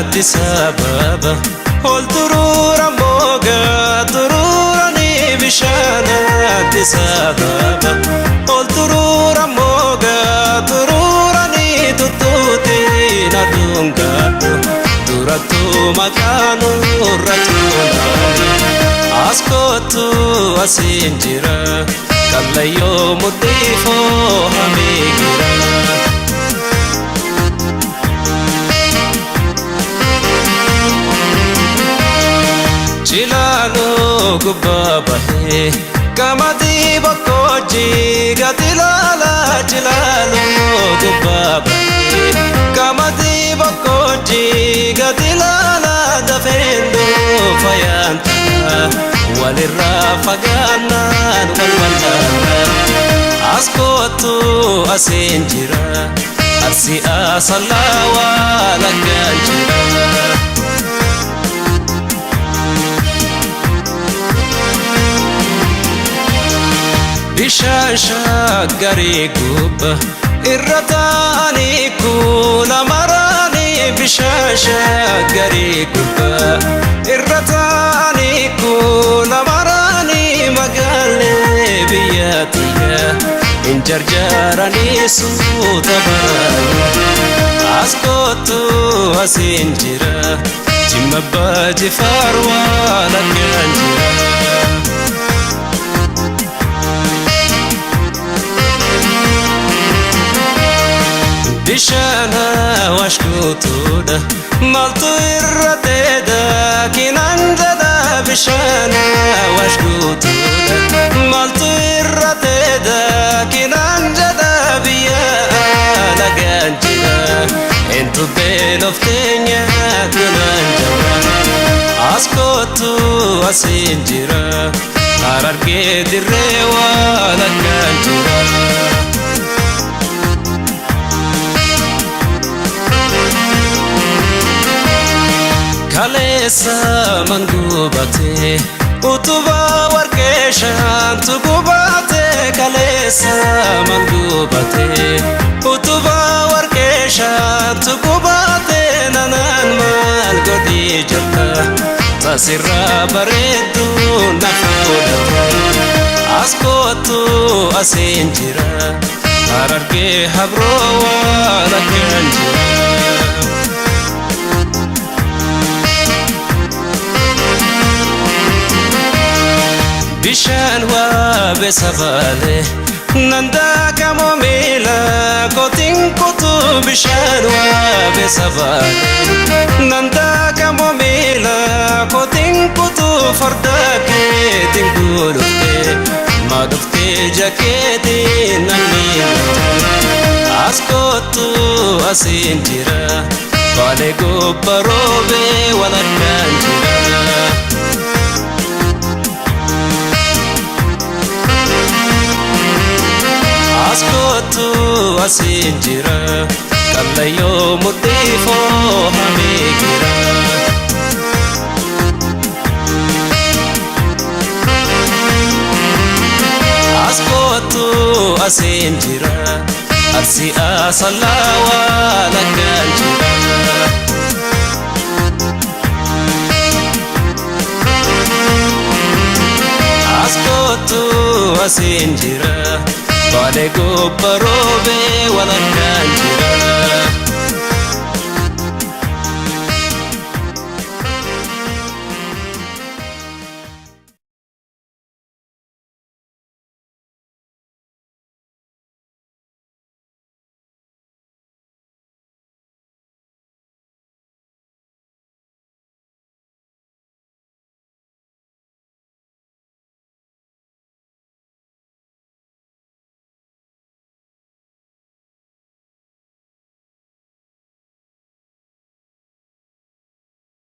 sababa ol turura moga tururani bishanati sababa ol turura moga tururani tututi nadungatu duratu makanu ratuna askotu asinjira kallayo mutifo hamigira Chilano gubabahe kamati bakoji gatilala chilano gubabahe kamati bakoji gatilala dafendo fayanta walirra faganan walwalana askotu asinjira arsi asalawa lakanjira Bishan gari gubba irratani kula marani bishan gari gubba irratani kula marani magale biyatiya injarjarani sutabara askotu asinjira jimabbaji farwa lakanjira Bishana washkutuda maltu irrateda kinanjada bishana washkutuda maltu irrateda kinanjada biya laganjira entu beloftenya kunanjara askotu asinjira ararge dirrewa laganjira Kalesa mangubate utuba warkeshan tugubate kalesa mangubate utuba warkeshan tugubate nanan mal godi jata tasirra baredu nafuda askotu asinjira ararge habro wala kanjira Bishan wa besavale nanda kamo mila kotin kutu bishan wa besavale nanda kamo mila kotin kutu farda ke tingulute madufte jaketi nani askotu asinjira vale go parobe wala kanjira Askotu asinjira kallayo mutifo hamigira Askotu asinjira arsi asalawa lakanjira Askotu asinjira Vale go parobe wala kanjira